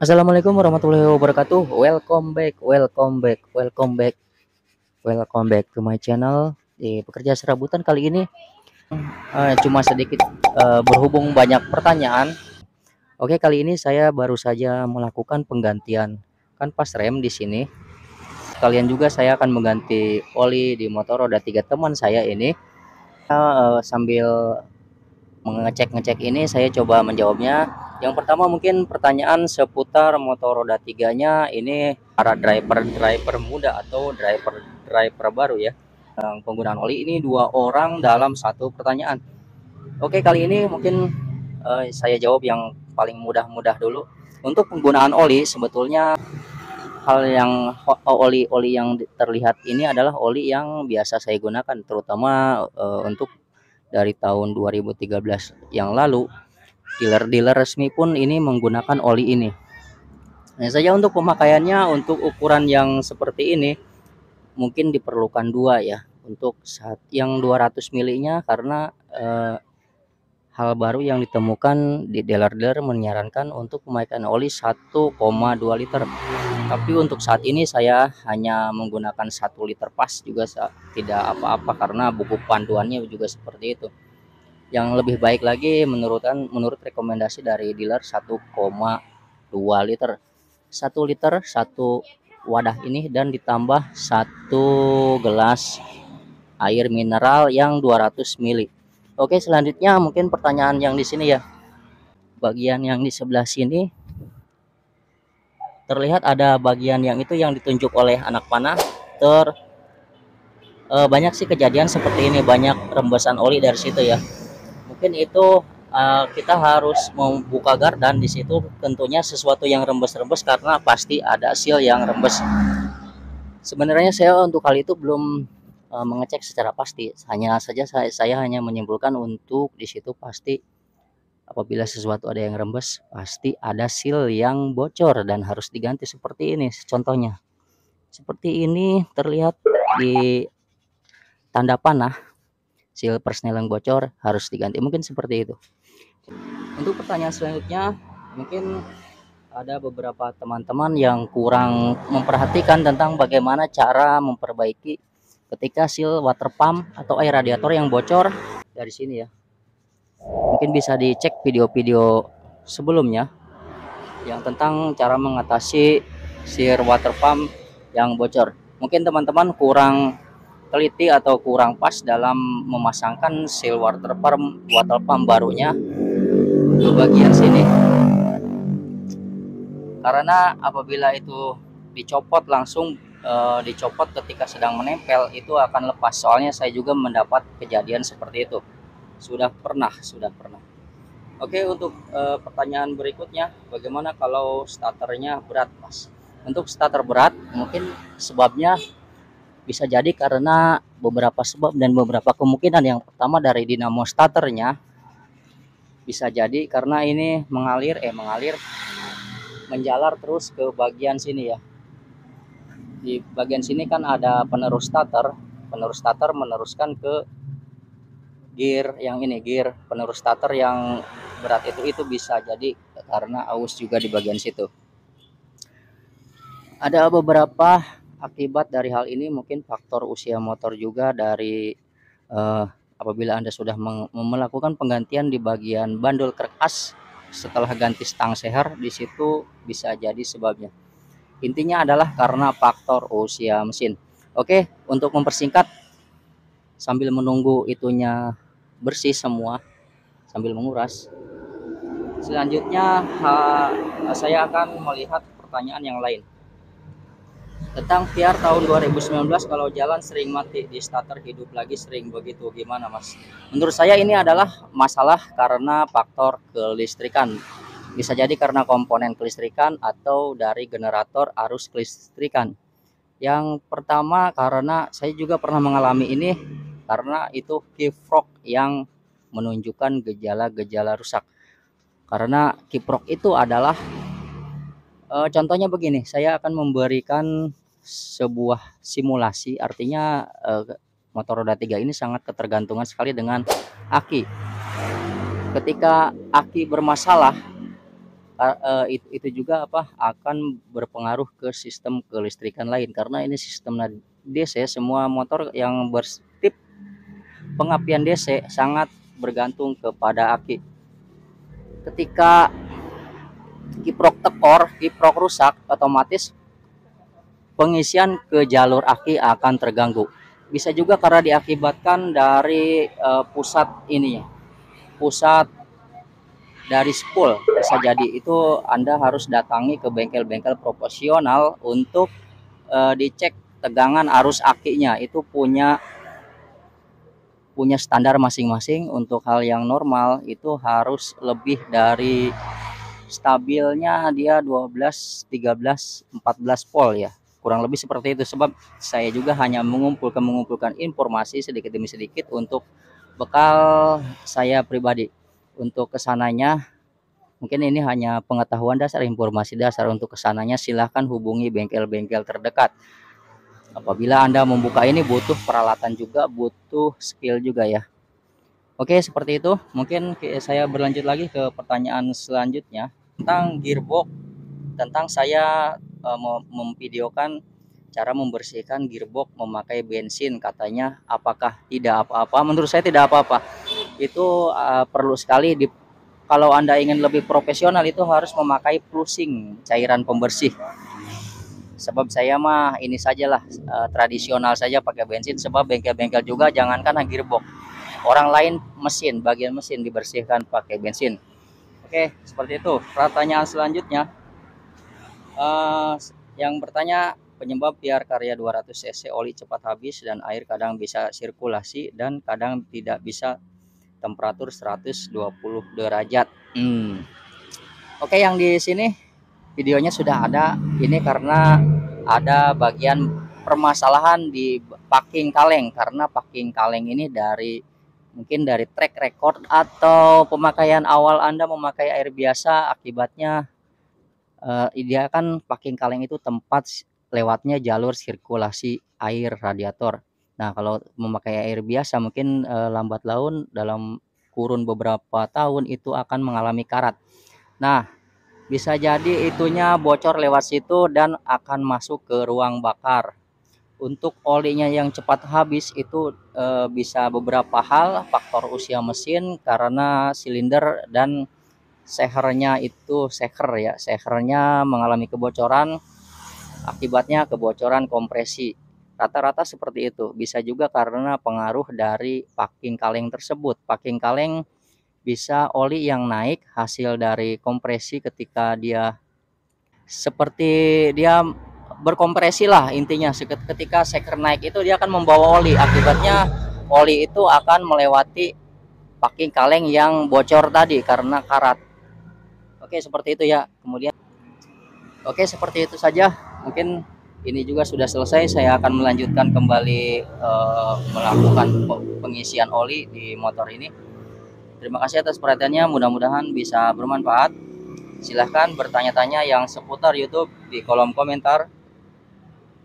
Assalamualaikum warahmatullahi wabarakatuh. Welcome back to my channel. Di pekerja serabutan kali ini cuma sedikit berhubung banyak pertanyaan. Oke, kali ini saya baru saja melakukan penggantian kan pas rem di sini. Kalian juga saya akan mengganti oli di motor roda 3 teman saya ini. Sambil mengecek-ngecek ini saya coba menjawabnya. Yang pertama mungkin pertanyaan seputar motor roda tiganya ini para driver muda atau driver baru ya. Penggunaan oli ini 2 orang dalam satu pertanyaan. Oke, kali ini mungkin saya jawab yang paling mudah-mudah dulu. Untuk penggunaan oli sebetulnya oli-oli yang terlihat ini adalah oli yang biasa saya gunakan terutama untuk dari tahun 2013 yang lalu. Dealer-dealer resmi pun ini menggunakan oli ini. Hanya saja untuk pemakaiannya untuk ukuran yang seperti ini mungkin diperlukan 2 ya. Untuk saat yang 200 milinya karena hal baru yang ditemukan di dealer-dealer menyarankan untuk pemakaian oli 1,2 liter. Tapi untuk saat ini saya hanya menggunakan 1 liter pas juga tidak apa-apa karena buku panduannya juga seperti itu. Yang lebih baik lagi menurut rekomendasi dari dealer 1,2 liter. 1 liter 1 wadah ini dan ditambah 1 gelas air mineral yang 200 ml. Oke, selanjutnya mungkin pertanyaan yang di sini ya. Bagian yang di sebelah sini terlihat ada bagian yang itu yang ditunjuk oleh anak panah. Banyak sih kejadian seperti ini, banyak rembesan oli dari situ ya. Mungkin itu kita harus membuka gardan di situ, tentunya sesuatu yang rembes-rembes karena pasti ada seal yang rembes. Sebenarnya saya untuk hal itu belum mengecek secara pasti, hanya saja saya hanya menyimpulkan untuk di situ pasti apabila sesuatu ada yang rembes pasti ada seal yang bocor dan harus diganti. Seperti ini contohnya, seperti ini terlihat di tanda panah seal persnel yang bocor harus diganti, mungkin seperti itu. Untuk pertanyaan selanjutnya, mungkin ada beberapa teman-teman yang kurang memperhatikan tentang bagaimana cara memperbaiki ketika seal water pump atau air radiator yang bocor dari sini ya. Mungkin bisa dicek video-video sebelumnya yang tentang cara mengatasi seal water pump yang bocor. Mungkin teman-teman kurang teliti atau kurang pas dalam memasangkan seal water pump barunya ke bagian sini, karena apabila itu dicopot langsung dicopot ketika sedang menempel itu akan lepas. Soalnya saya juga mendapat kejadian seperti itu, sudah pernah. Oke, untuk pertanyaan berikutnya, bagaimana kalau starternya berat mas? Untuk starter berat mungkin sebabnya bisa jadi karena beberapa sebab dan beberapa kemungkinan. Yang pertama dari dinamo starternya, bisa jadi karena ini mengalir menjalar terus ke bagian sini ya. Di bagian sini kan ada penerus starter meneruskan ke gear yang ini, gear penerus starter yang berat itu bisa jadi karena aus juga di bagian situ. Ada beberapa akibat dari hal ini, mungkin faktor usia motor juga dari apabila Anda sudah melakukan penggantian di bagian bandul kerkas setelah ganti stang seher, di situ bisa jadi sebabnya. Intinya adalah karena faktor usia mesin. Oke, untuk mempersingkat sambil menunggu itunya bersih semua sambil menguras, selanjutnya saya akan melihat pertanyaan yang lain tentang PR tahun 2019. Kalau jalan sering mati, di starter hidup lagi sering begitu, gimana mas? Menurut saya ini adalah masalah karena faktor kelistrikan. Bisa jadi karena komponen kelistrikan atau dari generator arus kelistrikan. Yang pertama karena saya juga pernah mengalami ini, karena itu kiprok yang menunjukkan gejala-gejala rusak. Karena kiprok itu adalah contohnya begini, saya akan memberikan sebuah simulasi, artinya motor roda 3 ini sangat ketergantungan sekali dengan aki. Ketika aki bermasalah, Itu juga akan berpengaruh ke sistem kelistrikan lain karena ini sistem DC. Semua motor yang bertip pengapian DC sangat bergantung kepada aki. Ketika kiprok rusak, otomatis pengisian ke jalur aki akan terganggu. Bisa juga karena diakibatkan dari pusat dari spool. Bisa jadi itu Anda harus datangi ke bengkel-bengkel profesional untuk dicek tegangan arus akinya. Itu punya standar masing-masing. Untuk hal yang normal itu harus lebih dari stabilnya dia 12, 13, 14 volt ya. Kurang lebih seperti itu, sebab saya juga hanya mengumpulkan informasi sedikit demi sedikit untuk bekal saya pribadi. Untuk kesananya mungkin ini hanya pengetahuan dasar, informasi dasar. Untuk kesananya silahkan hubungi bengkel-bengkel terdekat. Apabila Anda membuka ini butuh peralatan juga, butuh skill juga ya. Oke, seperti itu. Mungkin saya berlanjut lagi ke pertanyaan selanjutnya tentang gearbox. Tentang saya memvideokan cara membersihkan gearbox memakai bensin, katanya apakah tidak apa-apa? Menurut saya tidak apa-apa. Itu perlu sekali kalau Anda ingin lebih profesional itu harus memakai flusing, cairan pembersih. Sebab saya mah ini sajalah tradisional saja pakai bensin, sebab bengkel-bengkel juga jangankan gearbox, orang lain bagian mesin dibersihkan pakai bensin. Oke, seperti itu. Pertanyaan selanjutnya yang bertanya, penyebab biar karya 200 cc oli cepat habis dan air kadang bisa sirkulasi dan kadang tidak bisa temperatur 120 derajat. Oke, yang di sini videonya sudah ada. Ini karena ada bagian permasalahan di packing kaleng, karena packing kaleng ini mungkin dari track record atau pemakaian awal Anda memakai air biasa, akibatnya dia kan packing kaleng itu tempat lewatnya jalur sirkulasi air radiator. Nah, kalau memakai air biasa mungkin lambat laun dalam kurun beberapa tahun itu akan mengalami karat. Nah, bisa jadi itunya bocor lewat situ dan akan masuk ke ruang bakar. Untuk olinya yang cepat habis itu bisa beberapa hal, faktor usia mesin karena silinder dan sehernya mengalami kebocoran, akibatnya kebocoran kompresi. Rata-rata seperti itu. Bisa juga karena pengaruh dari packing kaleng tersebut. Packing kaleng bisa oli yang naik hasil dari kompresi ketika dia berkompresi lah intinya. Ketika seker naik itu dia akan membawa oli, akibatnya oli itu akan melewati packing kaleng yang bocor tadi karena karat. Oke, seperti itu ya. Oke, seperti itu saja. Mungkin ini juga sudah selesai. Saya akan melanjutkan kembali melakukan pengisian oli di motor ini. Terima kasih atas perhatiannya, mudah-mudahan bisa bermanfaat. Silahkan bertanya-tanya yang seputar YouTube di kolom komentar.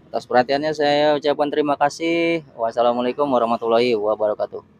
Atas perhatiannya saya ucapkan terima kasih. Wassalamualaikum warahmatullahi wabarakatuh.